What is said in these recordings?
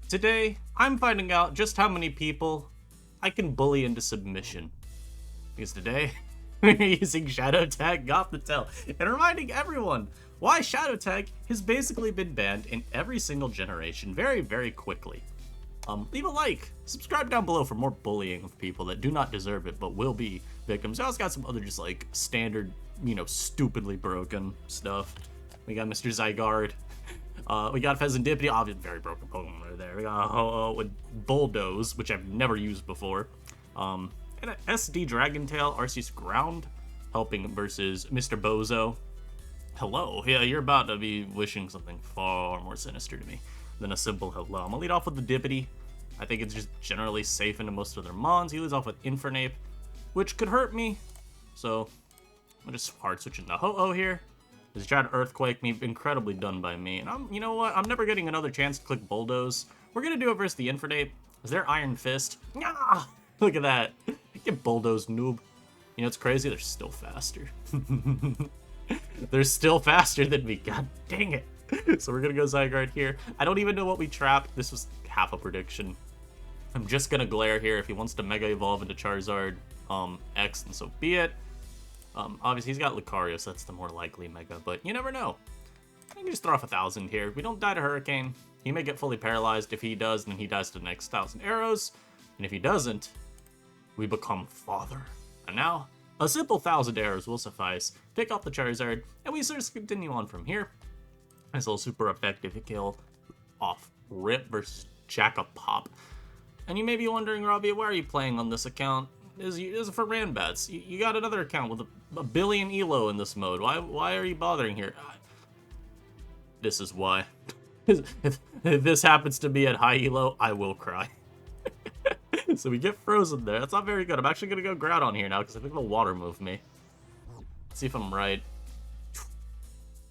Today, I'm finding out just how many people I can bully into submission. Because today, we're using Shadow Tag Gothitelle and reminding everyone why Shadow Tag has basically been banned in every single generation very, very quickly. Leave a like, subscribe down below for more bullying of people that do not deserve it but will be victims. I also got some other just like standard, stupidly broken stuff. We got Mr. Zygarde. We got Pheasantipity, obviously very broken Pokemon right there. We got Ho-Oh with Bulldoze, which I've never used before. And an SD Dragontail, Arceus Ground, helping versus Mr. Bozo. Hello. Yeah, you're about to be wishing something far more sinister to me than a simple hello. I'm gonna lead off with the Dippity. I think it's just generally safe into most of their mons. He leads off with Infernape, which could hurt me. So, I'm just hard switching to Ho-Oh here. He's trying to Earthquake me, incredibly done by me. And you know what? I'm never getting another chance to click Bulldoze. We're gonna do it versus the Infernape. Is there Iron Fist? Ah, look at that. Get Bulldoze, noob. You know, it's crazy, they're still faster. They're still faster than me, god dang it. So we're gonna go Zygarde here. I don't even know what we trapped. This was half a prediction. I'm just gonna Glare here. If he wants to Mega Evolve into Charizard X, then so be it. Obviously he's got Lucario, so that's the more likely Mega, but you never know. I can just throw off 1,000 here. We don't die to Hurricane. He may get fully paralyzed. If he does, then he dies to the next 1,000 arrows. And if he doesn't, we become Father. And now, a simple 1,000 arrows will suffice. Pick off the Charizard, and we just continue on from here. Nice little super effective kill off Rip versus Jack-a-Pop. And you may be wondering, Robbie, why are you playing on this account? Is it for Ranbats? You got another account with a billion elo in this mode. Why are you bothering here? This is why. if this happens to be at high elo, I will cry. So we get frozen there. That's not very good. I'm actually gonna go Groudon here now because I think it'll water move me. Let's see if I'm right.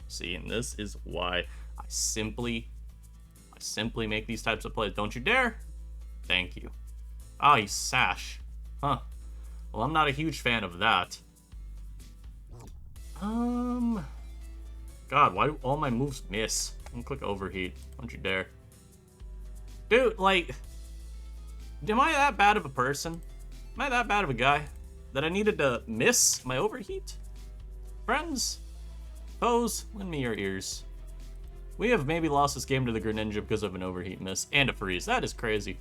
See, and this is why I simply make these types of plays. Don't you dare! Thank you. Ah, you sash. Huh. Well, I'm not a huge fan of that. God, why do all my moves miss? I'm gonna click Overheat. Don't you dare. Dude, like, am I that bad of a person? Am I that bad of a guy that I needed to miss my Overheat? Friends, foes, lend me your ears. We have maybe lost this game to the Greninja because of an Overheat miss and a freeze. That is crazy.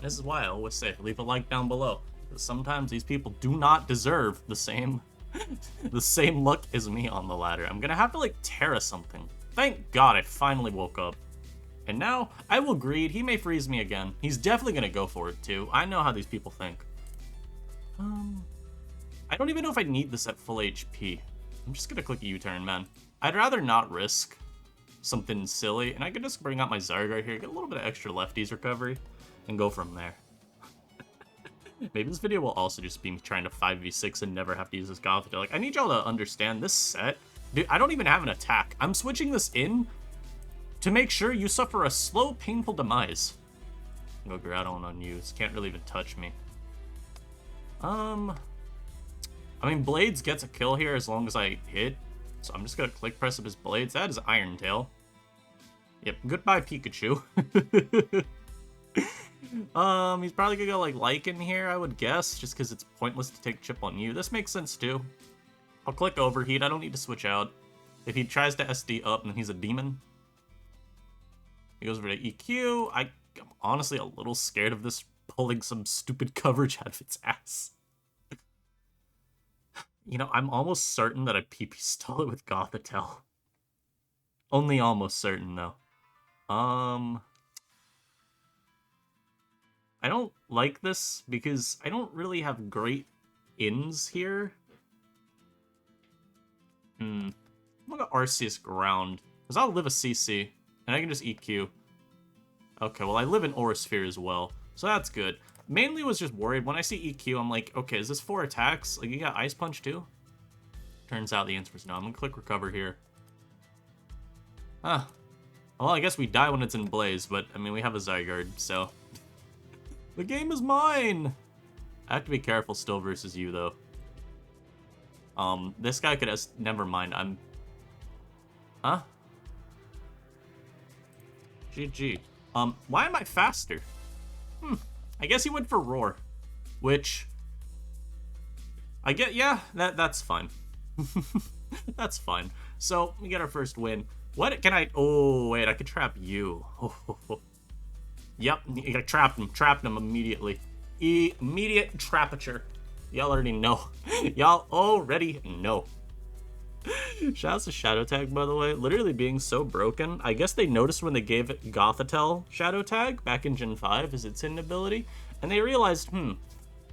This is why I always say, leave a like down below. Because sometimes these people do not deserve the same luck as me on the ladder. I'm gonna have to like Terra something. Thank God I finally woke up. And now, I will greed. He may freeze me again. He's definitely gonna go for it too. I know how these people think. I don't even know if I need this at full HP. I'm just gonna click a U-turn, man. I'd rather not risk something silly. And I could just bring out my Zygarde here, get a little bit of extra lefties recovery, and go from there. Maybe this video will also just be me trying to 5v6 and never have to use this Gothitelle. Like, I need y'all to understand this set. Dude, I don't even have an attack. I'm switching this in to make sure you suffer a slow, painful demise. Go Groudon on you. This can't really even touch me. I mean, Blades gets a kill here as long as I hit. So I'm just gonna click press up his Blades. That is Iron Tail. Yep, goodbye Pikachu. He's probably gonna go like Lycan here, I would guess, just because it's pointless to take Chip on you. This makes sense too. I'll click Overheat, I don't need to switch out. If he tries to SD up, then he's a demon. He goes over to EQ. I'm honestly a little scared of this pulling some stupid coverage out of its ass. You know, I'm almost certain that I PP stole it with Gothitelle. Only almost certain though. I don't like this because I don't really have great ins here. I'm gonna go Arceus Ground, because I'll live a CC, and I can just EQ. Okay, well I live in Aura Sphere as well, so that's good. Mainly was just worried, when I see EQ, I'm like, okay, is this 4 attacks? Like, you got Ice Punch too? Turns out the answer is no. I'm gonna click Recover here. Huh. Well, I guess we die when it's in Blaze, but, I mean, we have a Zygarde, so... The game is mine! I have to be careful still versus you, though. This guy could never mind, Huh? GG. Why am I faster? I guess he went for Roar, which I get. Yeah, that's fine. That's fine. So we get our first win. What can I? Oh wait, I could trap you. Yep, you gotta trap him. Trapped him immediately. Immediate trapature. Y'all already know. Y'all already know. Shoutouts to Shadow Tag, by the way. Literally being so broken. I guess they noticed when they gave it Gothitelle Shadow Tag back in Gen 5 as its hidden ability. And they realized, well,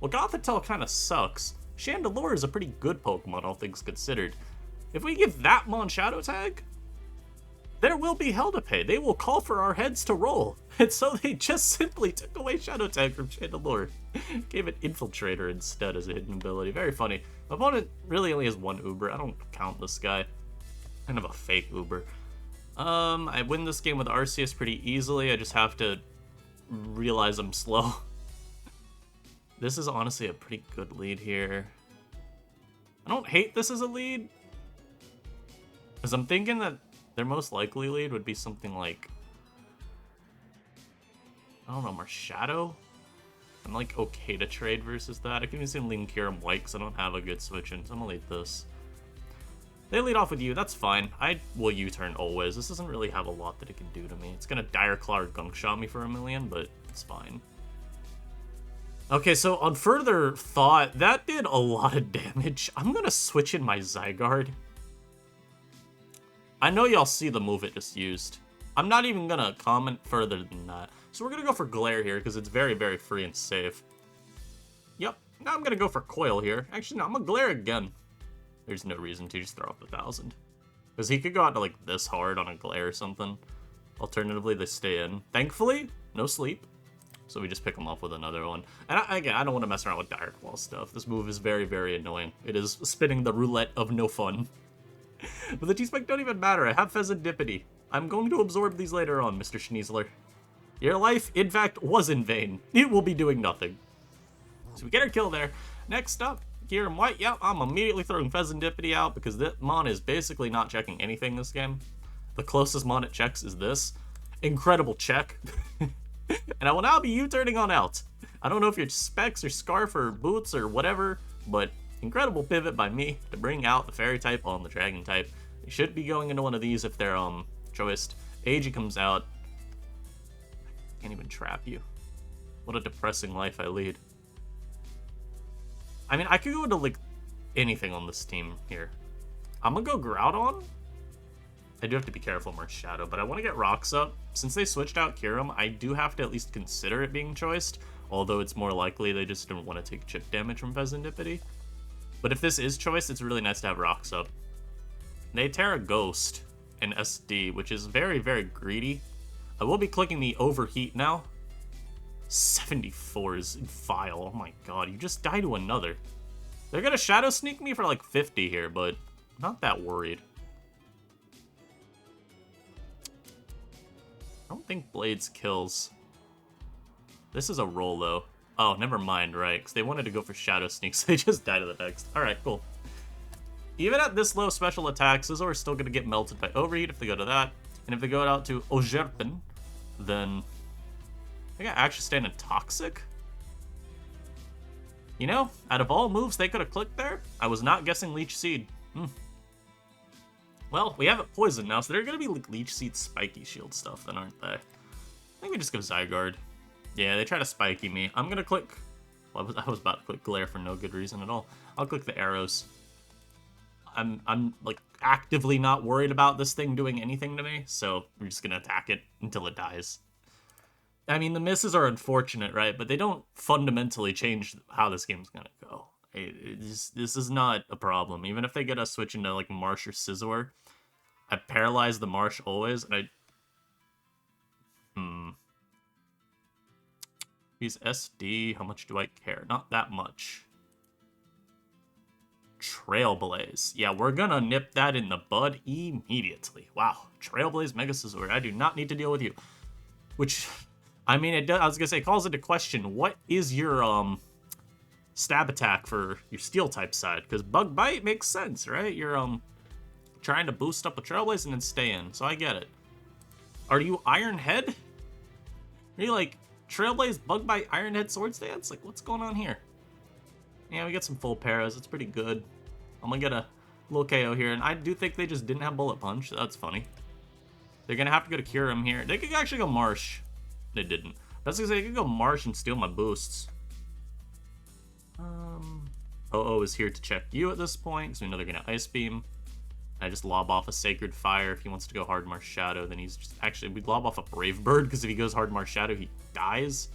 Gothitelle kind of sucks. Chandelure is a pretty good Pokemon, all things considered. If we give that Mon Shadow Tag, there will be hell to pay. They will call for our heads to roll. And so they just simply took away Shadow Tag from Chandelure. Gave it Infiltrator instead as a hidden ability. Very funny. My opponent really only has one Uber. I don't count this guy. Kind of a fake Uber. I win this game with Arceus pretty easily. I just have to realize I'm slow. This is honestly a pretty good lead here. I don't hate this as a lead, because I'm thinking that their most likely lead would be something like, I don't know, Marshadow? I'm like okay to trade versus that. I can even see him leading Kyurem White because I don't have a good switch in, so I'm gonna lead this. They lead off with you, that's fine. I will U-turn always. This doesn't really have a lot that it can do to me. It's gonna Dire Claw or Gunk Shot me for a million, but it's fine. Okay, so on further thought, that did a lot of damage. I'm gonna switch in my Zygarde. I know y'all see the move it just used. I'm not even gonna comment further than that. So we're gonna go for Glare here, because it's very, very free and safe. Yep, now I'm gonna go for Coil here. Actually, no, I'm gonna Glare again. There's no reason to just throw up 1,000. Because he could go out to, like, this hard on a Glare or something. Alternatively, they stay in. Thankfully, no sleep. So we just pick him up with another one. And again, I don't want to mess around with Dire Claw stuff. This move is very, very annoying. It is spinning the roulette of no fun. But the T-Spec don't even matter. I have Pheasantipity. I'm going to absorb these later on, Mr. Schneasler. Your life, in fact, was in vain. It will be doing nothing. So we get our kill there. Next up, Kyurem White. Yep, I'm immediately throwing Pheasantipity out because that Mon is basically not checking anything this game. The closest Mon it checks is this. Incredible check. And I will now be U-turning on out. I don't know if you're Specs or Scarf or Boots or whatever, but incredible pivot by me to bring out the Fairy type on the Dragon type. You should be going into one of these if they're choiced. Agi comes out. Can't even trap you. What a depressing life I lead. I mean, I could go into like anything on this team here. I'm gonna go Groudon. I do have to be careful Marshadow, but I want to get Rocks up. Since they switched out Kyurem, I do have to at least consider it being choiced, although it's more likely they just don't want to take chip damage from Pheasantipity. But if this is choice, it's really nice to have Rocks up. They Terra Ghost and SD, which is very, very greedy. I will be clicking the Overheat now. 74 is vile. Oh my god, you just die to another. They're gonna Shadow Sneak me for like 50 here, but I'm not that worried. I don't think Blades kills. This is a roll, though. Oh, never mind, right? Because they wanted to go for Shadow Sneaks. They just died to the next. Alright, cool. Even at this low special attack, Scizor is still going to get melted by Overheat if they go to that. And if they go out to Ojerpin, then I think I actually stand in Toxic. You know, out of all moves they could have clicked there, I was not guessing Leech Seed. Well, we have it poisoned now, so they're going to be like Leech Seed Spiky Shield stuff then, aren't they? I think we just go Zygarde. Yeah, they try to Spiky me. I'm going to click... Well, I was about to click Glare for no good reason at all. I'll click the arrows. I'm like, actively not worried about this thing doing anything to me, so we're just going to attack it until it dies. I mean, the misses are unfortunate, right? But they don't fundamentally change how this game's going to go. This is not a problem. Even if they get us switching to like Marsh or Scizor, I paralyze the Marsh always, and He's SD, how much do I care? Not that much. Trailblaze. Yeah, we're gonna nip that in the bud immediately. Wow, Trailblaze Mega Scizor. I do not need to deal with you. Which, I mean, I was gonna say, calls into question, what is your, stab attack for your steel type side? Because Bug Bite makes sense, right? You're trying to boost up a Trailblaze and then stay in, so I get it. Are you Iron Head? Are you like Trailblaze bugged by Ironhead Sword Stance? Like, what's going on here? Yeah, we get some full paras. It's pretty good. I'm gonna get a little KO here, and I do think they just didn't have Bullet Punch. So that's funny. They're gonna have to go to Kyurem here. They could actually go Marsh. They didn't. That's because they could go Marsh and steal my boosts. OO is here to check you at this point, so we know they're gonna Ice Beam. I just lob off a Sacred Fire. If he wants to go hard Marshadow, then he's just... Actually, we'd lob off a Brave Bird, because if he goes hard Marshadow, he dies.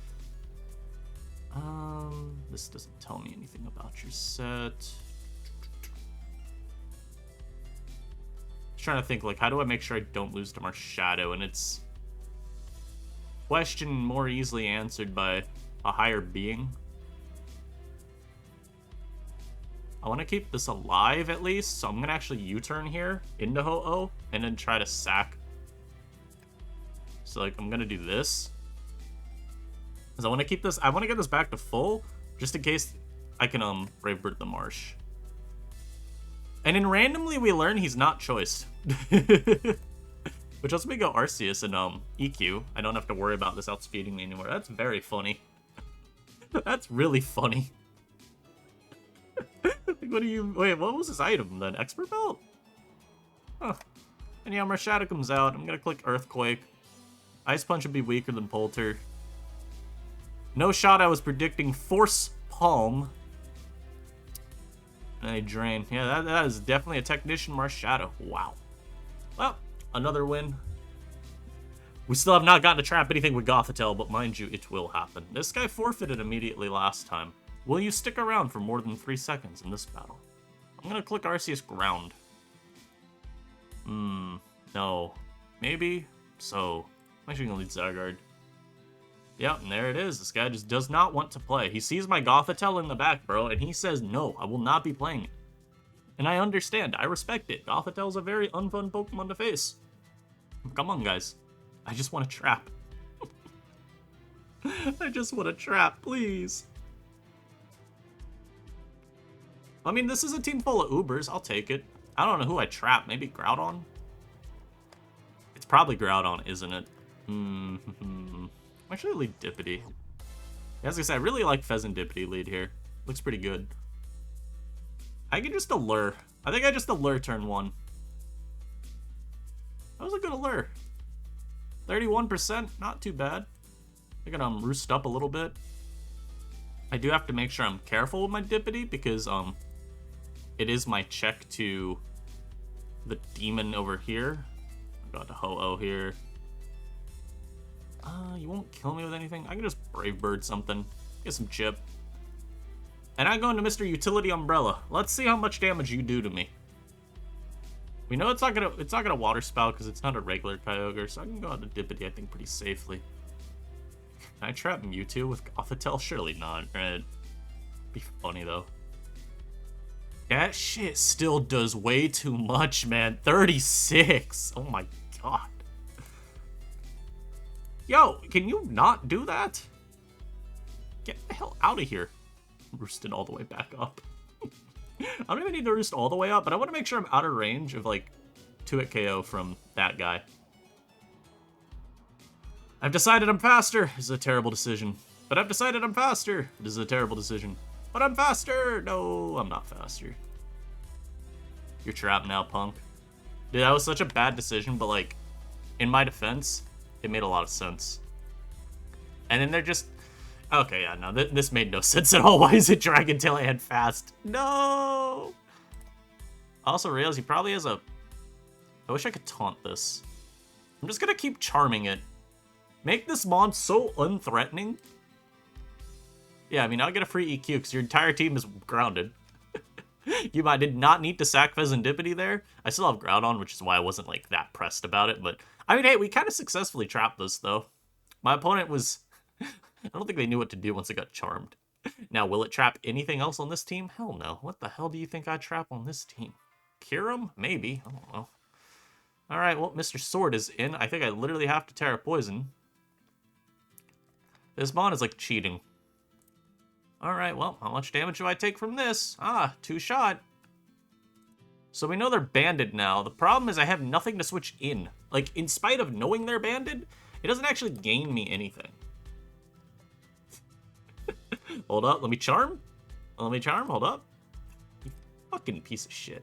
This doesn't tell me anything about your set. Just trying to think, like, how do I make sure I don't lose to Marshadow? And it's... question more easily answered by a higher being. I want to keep this alive at least, so I'm going to actually U-turn here into Ho-Oh and then try to sack. So, like, I'm going to do this. Because I want to keep this, I want to get this back to full, just in case I can, Brave Bird the Marsh. And then randomly we learn he's not choiced. Which lets me go Arceus and, EQ. I don't have to worry about this outspeeding me anymore. That's very funny. That's really funny. Like, what do you... Wait, what was his item then? Expert Belt? Huh. And yeah, Marshadow comes out. I'm gonna click Earthquake. Ice Punch would be weaker than Polter. No shot I was predicting Force Palm. And I drain. Yeah, that is definitely a Technician Marshadow. Wow. Well, another win. We still have not gotten to trap anything with Gothitelle, but mind you, it will happen. This guy forfeited immediately last time. Will you stick around for more than 3 seconds in this battle? I'm gonna click Arceus Ground. No. Maybe? So, I'm actually gonna lead Zygarde. Yep, and there it is. This guy just does not want to play. He sees my Gothitelle in the back, bro, and he says, no, I will not be playing it. And I understand. I respect it. Gothitelle's a very unfun Pokemon to face. Come on, guys. I just want to trap. I just want to trap, please. I mean, this is a team full of Ubers. I'll take it. I don't know who I trap. Maybe Groudon? It's probably Groudon, isn't it? Actually, lead Dippity. As I said, I really like Pheasantipity lead here. Looks pretty good. I can just Allure. I think I just Allure turn 1. That was a good Allure. 31%, not too bad. I can roost up a little bit. I do have to make sure I'm careful with my Dippity because it is my check to the demon over here. I got a Ho-Oh here. You won't kill me with anything. I can just Brave Bird something. Get some chip. And I go into Mr. Utility Umbrella. Let's see how much damage you do to me. We know it's not gonna Water Spout because it's not a regular Kyogre, so I can go out to Dippity, I think, pretty safely. Can I trap Mewtwo with Gothitelle? Surely not. Right? Be funny though. That shit still does way too much, man. 36. Oh my god. Yo, can you not do that? Get the hell out of here. Roosted all the way back up. I don't even need to roost all the way up, but I want to make sure I'm out of range of, like, 2-hit KO from that guy. I've decided I'm faster. This is a terrible decision. But I've decided I'm faster. This is a terrible decision. But I'm faster. No, I'm not faster. You're trapped now, punk. Dude, that was such a bad decision, but, like, in my defense, it made a lot of sense. And then they're just... Okay, yeah, no, this made no sense at all. Why is it Dragon Tail and fast? No! I also realized he probably has a... I wish I could taunt this. I'm just gonna keep charming it. Make this mon so unthreatening. Yeah, I mean, I'll get a free EQ because your entire team is grounded. You did not need to sack Pheasantipity there. I still have Groudon, which is why I wasn't, like, that pressed about it. But, I mean, hey, we kind of successfully trapped this, though. My opponent was... I don't think they knew what to do once it got charmed. Now, will it trap anything else on this team? Hell no. What the hell do you think I trap on this team? Kyurem? Maybe. I don't know. Alright, well, Mr. Sword is in. I think I literally have to Terra Poison. This mon is, like, cheating. Alright, well, how much damage do I take from this? Ah, 2-shot. So we know they're banded now. The problem is I have nothing to switch in. Like, in spite of knowing they're banded, it doesn't actually gain me anything. Hold up. Let me charm. Hold up. You fucking piece of shit.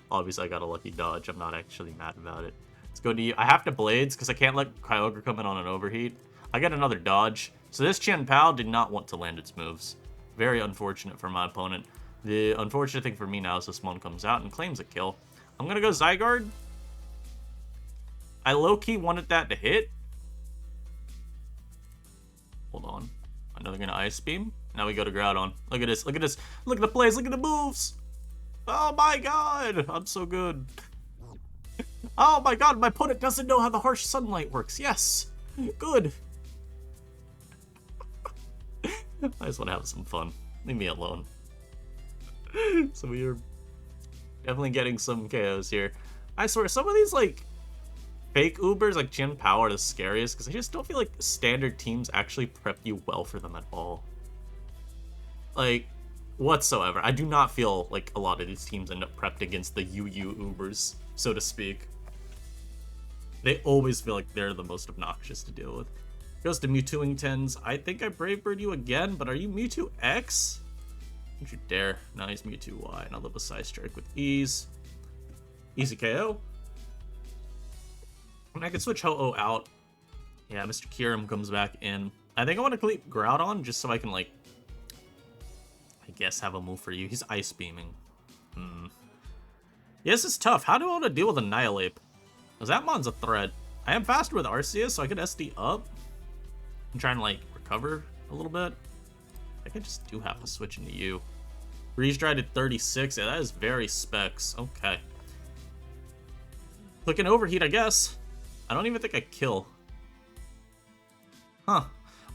Obviously, I got a lucky dodge. I'm not actually mad about it. Let's go to you. I have to Blades because I can't let Kyogre come in on an overheat. I got another dodge. So this Chen Pao did not want to land its moves. Very unfortunate for my opponent. The unfortunate thing for me now is this one comes out and claims a kill. I'm going to go Zygarde. I low-key wanted that to hit. Hold on. I know they're going to Ice Beam. Now we go to Groudon. Look at this. Look at this. Look at the plays. Look at the moves. Oh my god. I'm so good. Oh my god. My opponent doesn't know how the harsh sunlight works. Yes. Good. I just want to have some fun. Leave me alone. So we are definitely getting some KOs here. I swear, some of these, like, fake Ubers, like Chen Pao, are the scariest, because I just don't feel like standard teams actually prep you well for them at all. Like, whatsoever. I do not feel like a lot of these teams end up prepped against the UU Ubers, so to speak. They always feel like they're the most obnoxious to deal with. Goes to Mewtwoing 10s. I think I Brave Bird you again, but are you Mewtwo X? Don't you dare. Now he's Mewtwo Y, and I'll live a Psy Strike with ease. Easy KO. And I can switch Ho-Oh out. Yeah, Mr. Kyurem comes back in. I think I want to keep Groudon just so I can, like, I guess have a move for you. He's Ice Beaming. Yeah, this is tough. How do I want to deal with Annihilate? Because that mon's a threat. I am faster with Arceus, so I could SD up. I'm trying to, like, recover a little bit. I think I just do have to switch into you. Freeze Dry to 36. Yeah, that is very specs. Okay. Clicking Overheat, I guess. I don't even think I kill. Huh.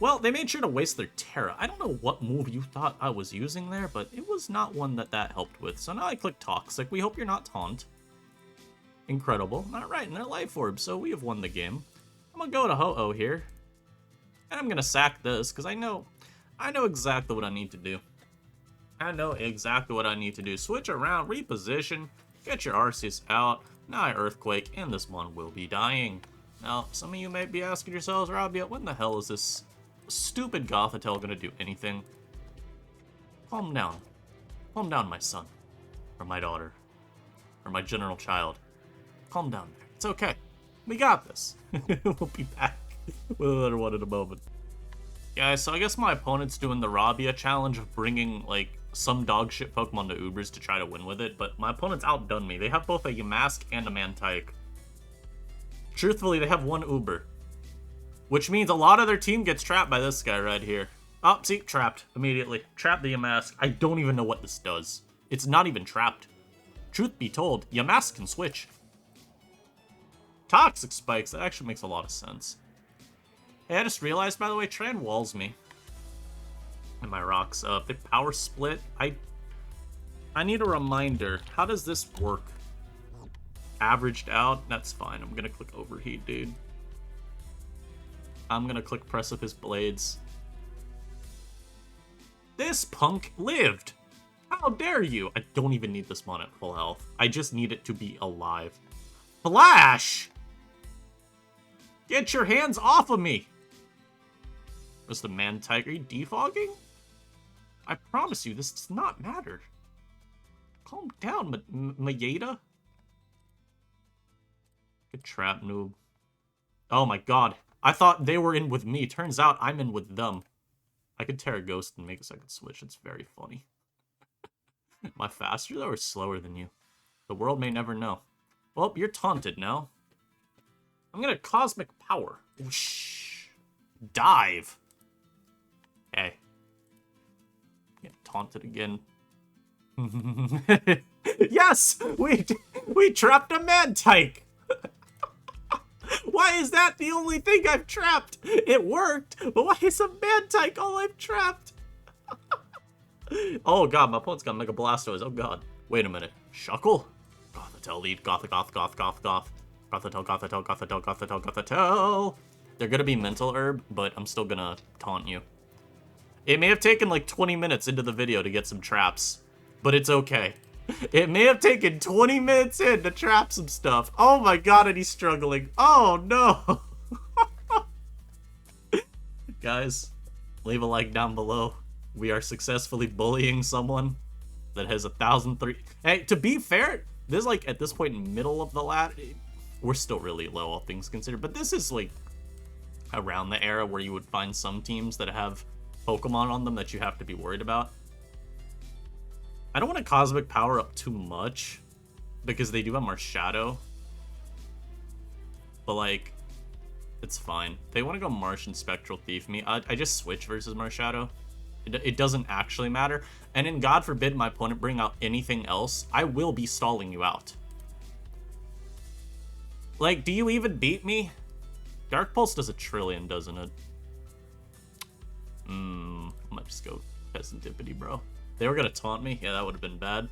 Well, they made sure to waste their Terra. I don't know what move you thought I was using there, but it was not one that helped with. So now I click Toxic. We hope you're not Taunt. Incredible. Not right in their Life Orb, so we have won the game. I'm gonna go to Ho-Oh here. And I'm gonna sack this, because I know exactly what I need to do. I know exactly what I need to do. Switch around, reposition, get your Arceus out. Now I Earthquake, and this one will be dying. Now, some of you may be asking yourselves, Rabia, when the hell is this stupid Gothitelle gonna do anything? Calm down. Calm down, my son. Or my daughter. Or my general child. Calm down there. It's okay. We got this. We'll be back with another one in a moment. Guys, so I guess my opponent's doing the Rabia challenge of bringing, like, some dogshit Pokemon to Ubers to try to win with it, but my opponent's outdone me. They have both a Yamask and a Mantike. Truthfully, they have one Uber. Which means a lot of their team gets trapped by this guy right here. Oh, see, trapped immediately. Trapped the Yamask. I don't even know what this does. It's not even trapped. Truth be told, Yamask can switch. Toxic Spikes, that actually makes a lot of sense. Hey, I just realized, by the way, Tran walls me. And my rocks up. They power split. I need a reminder. How does this work? Averaged out? That's fine. I'm gonna click Overheat, dude. I'm gonna click Precipice Blades. This punk lived! How dare you? I don't even need this mon at full health. I just need it to be alive. Flash! Get your hands off of me! Was the Mantike? Are you defogging? I promise you, this does not matter. Calm down, Mayeda. Good trap, noob. Oh my god. I thought they were in with me. Turns out I'm in with them. I could Terra Ghost and make a second switch. It's very funny. Am I faster, though, or slower than you? The world may never know. Well, you're taunted now. I'm gonna Cosmic Power. Whoosh. Dive. Hey. Get taunted again. Yes! We trapped a Mantike! Why is that the only thing I've trapped? It worked, but why is a Mantike all I've trapped? Oh god, my opponent's got Mega Blastoise. Oh god. Wait a minute. Shuckle? Gothitelle lead. Goth. Gothitelle. They're gonna be Mental Herb, but I'm still gonna taunt you. It may have taken like 20 minutes into the video to get some traps, but it's okay. It may have taken 20 minutes in to trap some stuff. Oh my god, and he's struggling. Oh no! Guys, Leave a like down below. We are successfully bullying someone that has 1,003. Hey, to be fair, this is like at this point in middle of the ladder. We're still really low, all things considered. But this is like around the era where you would find some teams that have Pokemon on them that you have to be worried about. I don't want to Cosmic Power up too much because they do have Marshadow. But like, it's fine. They want to go Marsh and Spectral Thief me. I just switch versus Marshadow. It doesn't actually matter. And then, God forbid, my opponent bring out anything else, I will be stalling you out. Like, do you even beat me? Dark Pulse does 1,000,000,000, doesn't it? I might just go Peasantipity, bro. They were gonna taunt me? Yeah, that would have been bad.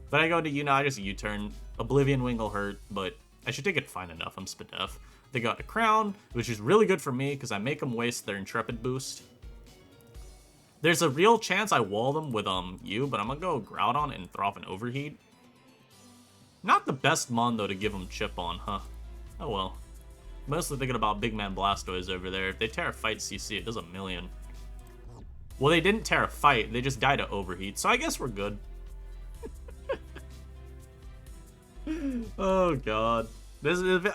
But I go to I just U-turn. Oblivion Wing will hurt, but I should take it fine enough. I'm Spadef. They got a Crown, which is really good for me because I make them waste their Intrepid boost. There's a real chance I wall them with you, but I'm gonna go Groudon and throw off an Overheat. Not the best mon though to give them chip on, huh? Oh well. Mostly thinking about Big Man Blastoise over there. If they Terra Fight CC, it does 1,000,000. Well, they didn't Terra Fight, they just died to Overheat, so I guess we're good. Oh god.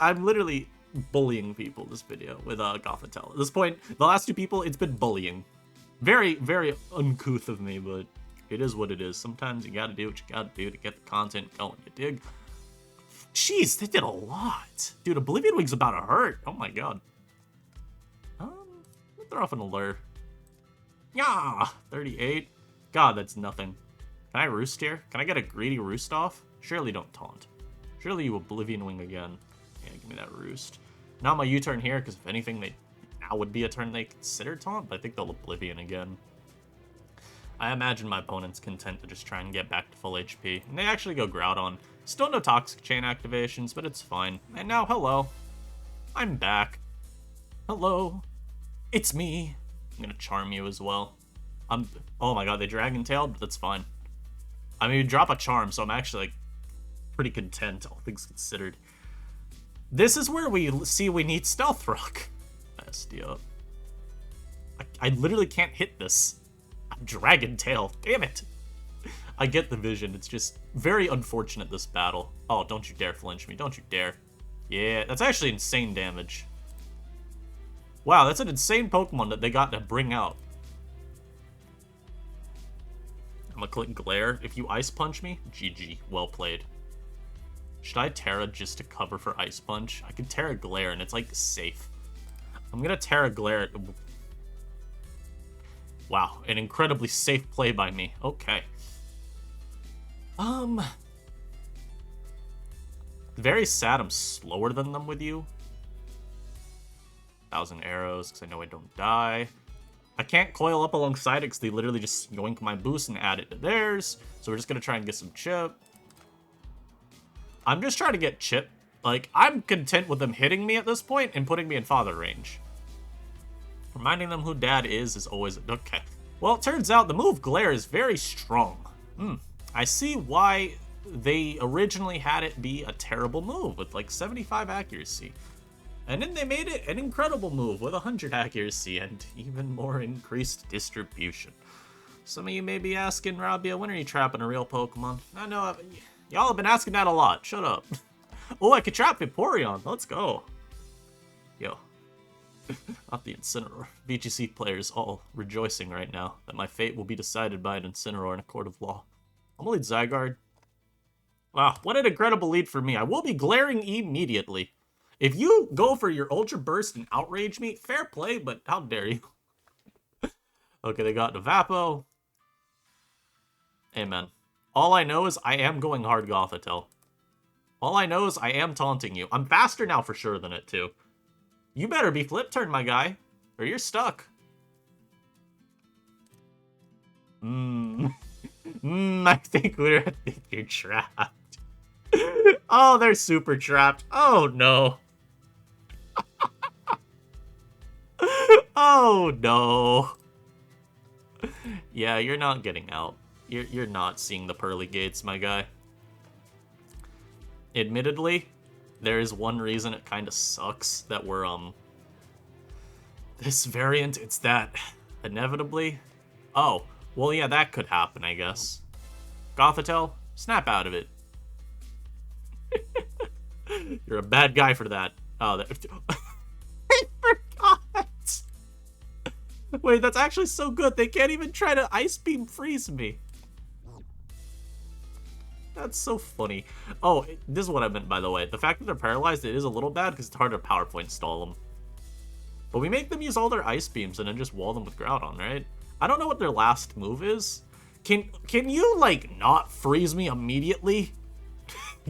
I'm literally bullying people this video with Gothitelle. At this point, the last two people, it's been bullying. Very, very uncouth of me, but it is what it is. Sometimes you gotta do what you gotta do to get the content going, you dig? Jeez, they did a lot. Dude, Oblivion Wing's about to hurt. Oh my god. Let's throw off an Allure. Yeah, 38. God, that's nothing. Can I Roost here? Can I get a greedy Roost off? Surely don't taunt. Surely you Oblivion Wing again. Yeah, give me that Roost. Not my U-turn here, because if anything, now would be a turn they consider taunt, but I think they'll Oblivion again. I imagine my opponent's content to just try and get back to full HP. And they actually go Groudon. Still no Toxic Chain activations, but it's fine. And now, hello. I'm back. Hello. It's me. I'm gonna Charm you as well. Oh my god, they Dragon Tailed? That's fine. I mean, drop a Charm, so I'm actually, like, pretty content, all things considered. This is where we see we need Stealth Rock. SD up. I literally can't hit this. I'm Dragon Tail. Damn it. I get the vision. It's just very unfortunate, this battle. Oh, don't you dare flinch me. Don't you dare. Yeah, that's actually insane damage. Wow, that's an insane Pokemon that they got to bring out. I'm gonna click Glare. If you Ice Punch me, GG. Well played. Should I Terra just to cover for Ice Punch? I can Terra Glare and it's like safe. I'm gonna Terra Glare. Wow, an incredibly safe play by me. Okay. Very sad I'm slower than them with you. 1,000 arrows, because I know I don't die. I can't coil up alongside it, because they literally just yoink my boost and add it to theirs. So we're just going to try and get some chip. I'm just trying to get chip. Like, I'm content with them hitting me at this point and putting me in father range. Reminding them who dad is always... Okay. Well, it turns out the move Glare is very strong. I see why they originally had it be a terrible move with like 75 accuracy. And then they made it an incredible move with 100 accuracy and even more increased distribution. Some of you may be asking, Rabia, when are you trapping a real Pokemon? I know, y'all have been asking that a lot. Shut up. Oh, I could trap Vaporeon. Let's go. Yo. Not the Incineroar. VGC players all rejoicing right now that my fate will be decided by an Incineroar in a court of law. I'm gonna lead Zygarde. Wow, what an incredible lead for me. I will be glaring immediately. If you go for your Ultra Burst and outrage me, fair play, but how dare you? Okay, they got Vapo. Amen. All I know is I am going hard Gothitelle. All I know is I am taunting you. I'm faster now for sure than it, too. You better be flip turn, my guy, or you're stuck. I think you're trapped. Oh, they're super trapped. Oh, no. Oh, no. Yeah, you're not getting out. You're not seeing the pearly gates, my guy. Admittedly, there is one reason it kind of sucks that we're, this variant, it's that inevitably. Oh, well, yeah, that could happen, I guess. Gothitelle, snap out of it. You're a bad guy for that. Oh, that... I forgot. Wait, that's actually so good. They can't even try to Ice Beam freeze me. That's so funny. Oh, this is what I meant, by the way. The fact that they're paralyzed, it is a little bad because it's hard to PowerPoint stall them. But we make them use all their Ice Beams and then just wall them with Groudon, right? I don't know what their last move is. Can you, like, not freeze me immediately?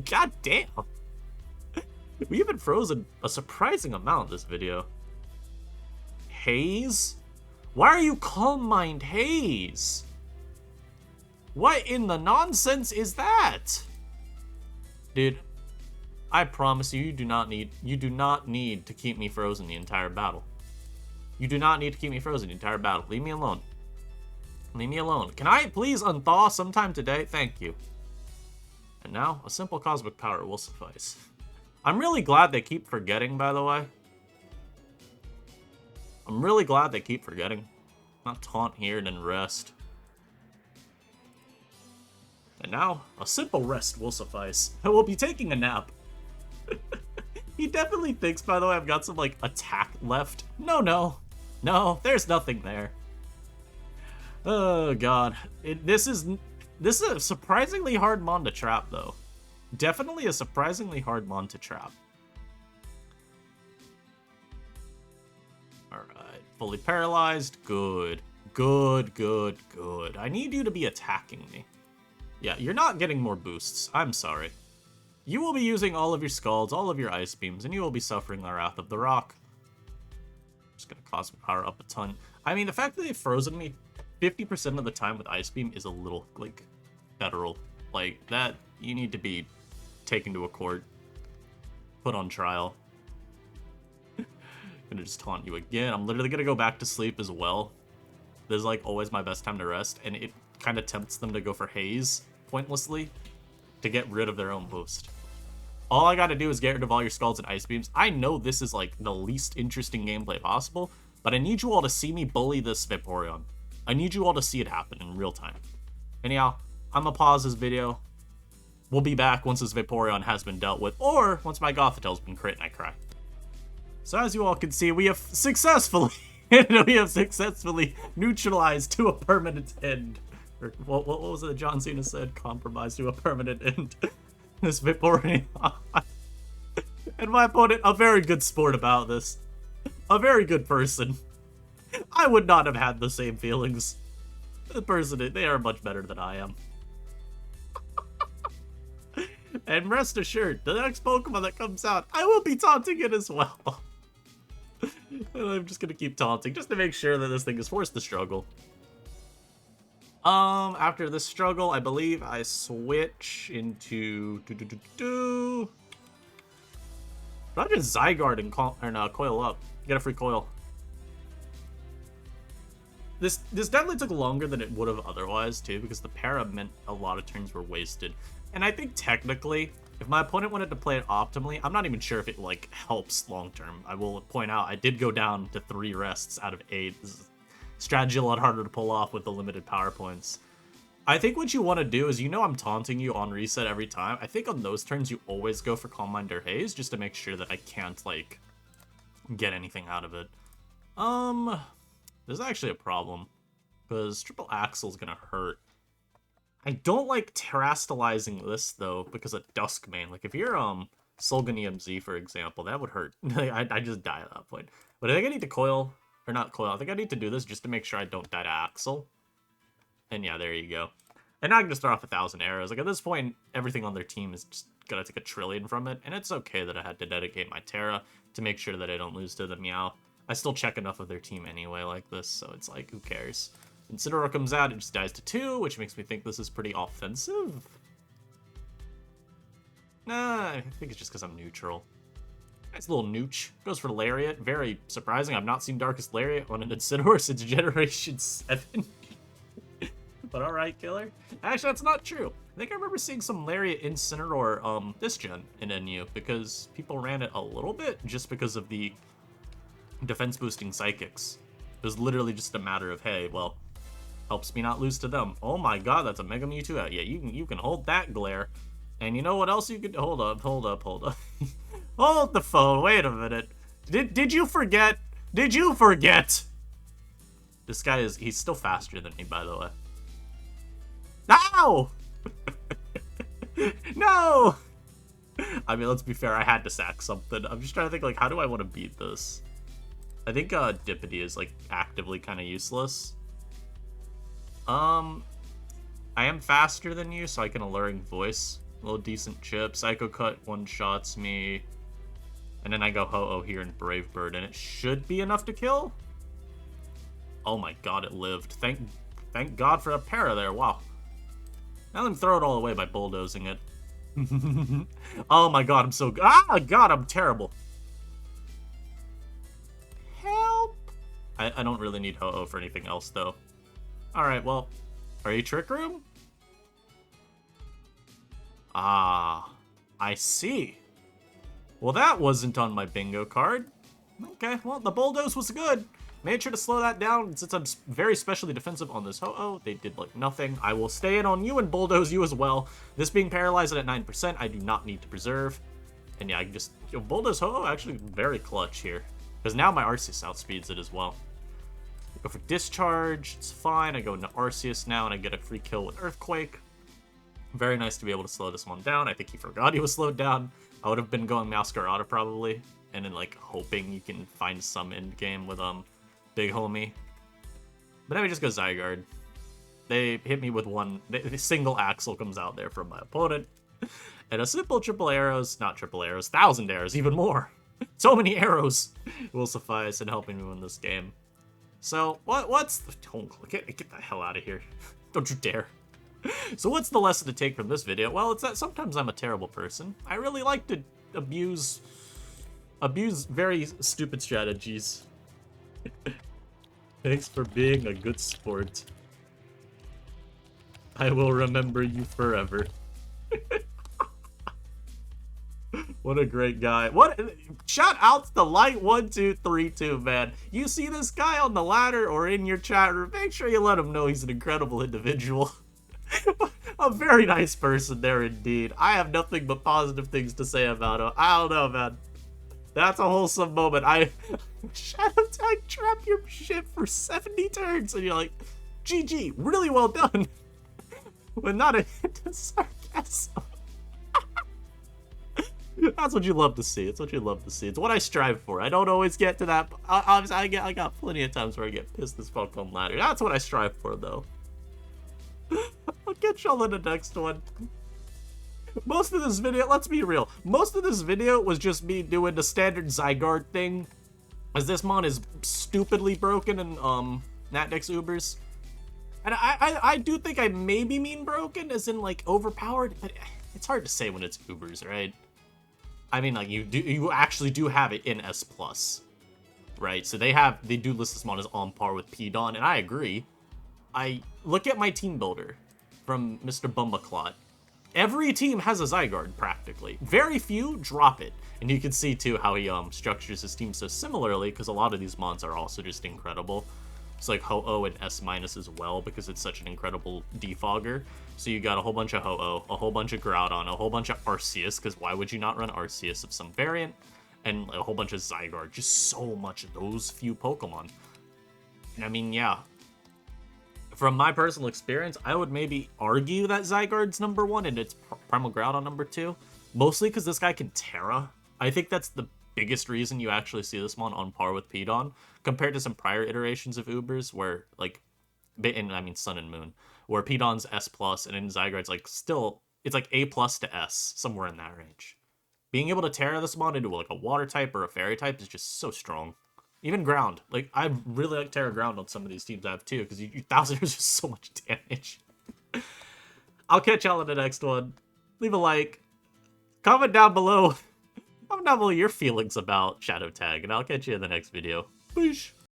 God damn. We've been frozen a surprising amount this video. Haze? Why are you Calm Mind Haze? What in the nonsense is that? Dude, I promise you, you do not need to keep me frozen the entire battle. You do not need to keep me frozen the entire battle. Leave me alone. Leave me alone. Can I please unthaw sometime today? Thank you. And now, a simple cosmic power will suffice. I'm really glad they keep forgetting, by the way. I'm really glad they keep forgetting. Not taunt here and then rest. And now, a simple rest will suffice. I will be taking a nap. He definitely thinks, by the way, I've got some, like, attack left. No, there's nothing there. Oh, God. This is a surprisingly hard mon to trap, though. Definitely a surprisingly hard mon to trap. Alright, fully paralyzed. Good. Good. I need you to be attacking me. Yeah, you're not getting more boosts. I'm sorry. You will be using all of your Scalds, all of your Ice Beams, and you will be suffering the Wrath of the Rock. Just gonna Cosmic Power up a ton. I mean, the fact that they've frozen me 50% of the time with Ice Beam is a little, like, federal. Like, that, you need to be taken to a court. Put on trial. Gonna just taunt you again. I'm literally gonna go back to sleep as well. This is, like, always my best time to rest, and it kind of tempts them to go for Haze, pointlessly, to get rid of their own boost. All I gotta do is get rid of all your Scalds and Ice Beams. I know this is, like, the least interesting gameplay possible, but I need you all to see me bully this Vaporeon. I need you all to see it happen in real time. Anyhow, I'm gonna pause this video. We'll be back once this Vaporeon has been dealt with, or once my Gothitelle's been crit and I cry. So as you all can see, we have successfully neutralized to a permanent end. Or what was it that John Cena said? Compromised to a permanent end. This Vaporeon. And my opponent, a very good sport about this. A very good person. I would not have had the same feelings. The person, they are much better than I am. And rest assured, the next Pokemon that comes out, I will be taunting it as well. And I'm just gonna keep taunting, just to make sure that this thing is forced to struggle. After this struggle, I believe I switch into... Should I just Zygarde and coil up? Get a free coil. This definitely took longer than it would have otherwise, too, because the para meant a lot of turns were wasted. And I think, technically, if my opponent wanted to play it optimally, I'm not even sure if it, like, helps long-term. I will point out, I did go down to 3 rests out of 8. This is strategy a lot harder to pull off with the limited power points. I think what you want to do is, you know I'm taunting you on reset every time. I think on those turns, you always go for Calm Mind or Haze, just to make sure that I can't, like, get anything out of it. There's actually a problem, because Triple Axle's gonna hurt. I don't like terastallizing this, though, because of Duskmane. Like, if you're, Solganium Z, for example, that would hurt. I just die at that point. But I think I need to coil, or not coil, I think I need to do this just to make sure I don't die to Axel. And yeah, there you go. And now I can just throw off 1,000 arrows. Like, at this point, everything on their team is just gonna take 1 trillion from it, and it's okay that I had to dedicate my Terra to make sure that I don't lose to the Meow. I still check enough of their team anyway like this, so it's like, who cares? Incineroar comes out, it just dies to 2, which makes me think this is pretty offensive. Nah, I think it's just because I'm neutral. Nice little nooch. Goes for Lariat. Very surprising. I've not seen Darkest Lariat on an Incineroar since Generation 7. But alright, killer. Actually, that's not true. I think I remember seeing some Lariat Incineroar this gen in NU, because people ran it a little bit just because of the defense boosting psychics. It was literally just a matter of, hey, well, helps me not lose to them. Oh my god, that's a Mega Mewtwo out. Yeah, you can hold that glare. And you know what else you could... Hold up. Hold the phone. Wait a minute. Did you forget? Did you forget? This guy is... He's still faster than me, by the way. No! No! I mean, let's be fair. I had to sack something. I'm just trying to think, like, how do I want to beat this? I think Dippity is, like, actively kind of useless. I am faster than you, so I can Alluring Voice. A little decent chip. Psycho Cut one-shots me. And then I go Ho-Oh here and Brave Bird, and it should be enough to kill? Oh my god, it lived. Thank god for a para there, wow. Now let me throw it all away by bulldozing it. Oh my god, I'm so good. Ah, god, I'm terrible. Help! I don't really need Ho-Oh for anything else, though. Alright, well, are you Trick Room? Ah, I see. Well, that wasn't on my bingo card. Okay, well, the bulldoze was good. Made sure to slow that down. Since I'm very specially defensive on this Ho-Oh, they did, like, nothing. I will stay in on you and bulldoze you as well. This being paralyzed at 9%, I do not need to preserve. And yeah, I can just... bulldoze Ho-Oh actually very clutch here. Because now my Arceus outspeeds it as well. Go for Discharge, it's fine. I go into Arceus now, and I get a free kill with Earthquake. Very nice to be able to slow this one down. I think he forgot he was slowed down. I would have been going Masquerada probably, and then like hoping you can find some end game with Big Homie. But then we just go Zygarde. They hit me with the single Axle comes out there from my opponent, and a simple triple arrows, not triple arrows, 1,000 arrows, even more. So many arrows will suffice in helping me win this game. So what's the... Get the hell out of here! Don't you dare! So what's the lesson to take from this video? Well, it's that sometimes I'm a terrible person. I really like to abuse very stupid strategies. Thanks for being a good sport. I will remember you forever. What a great guy. Shout out to the Light1232, man. You see this guy on the ladder or in your chat room, make sure you let him know he's an incredible individual. A very nice person there indeed. I have nothing but positive things to say about him. I don't know, man. That's a wholesome moment. Shadow Tag trap your shit for 70 turns, and you're like, GG, really well done. With not a hint of sarcasm. That's what you love to see. It's what you love to see. It's what I strive for. I don't always get to that. Obviously, I got plenty of times where I get pissed as fuck on ladder. That's what I strive for, though. I'll catch y'all in the next one. Most of this video, let's be real, most of this video was just me doing the standard Zygarde thing, as this mon is stupidly broken in Natdex Ubers. And I do think I maybe mean broken, as in like overpowered, but it's hard to say when it's Ubers, right? I mean, like you actually do have it in S+, right? So they do list this mon as on par with Pidon, and I agree. I look at my team builder from Mr. Bumbaclot. Every team has a Zygarde, practically. Very few drop it. And you can see, too, how he structures his team so similarly, because a lot of these mons are also just incredible. It's like Ho-Oh and S- as well, because it's such an incredible defogger. So you got a whole bunch of Ho-Oh, a whole bunch of Groudon, a whole bunch of Arceus, because why would you not run Arceus of some variant? And a whole bunch of Zygarde. Just so much of those few Pokemon. And I mean, yeah. From my personal experience, I would maybe argue that Zygarde's #1 and it's Primal Groudon #2. Mostly because this guy can Terra. I think that's the biggest reason you actually see this one on par with Pidon, compared to some prior iterations of Ubers where, like, and I mean Sun and Moon, where Pidon's S+, and then Zygarde's, like, still, it's like A+ to S, somewhere in that range. Being able to Terra this mon into, like, a Water type or a Fairy type is just so strong. Even Ground. Like, I really like Terra Ground on some of these teams I have, too, because 1,000 is just so much damage. I'll catch y'all in the next one. Leave a like. Comment down below your feelings about Shadow Tag, and I'll catch you in the next video. Peace.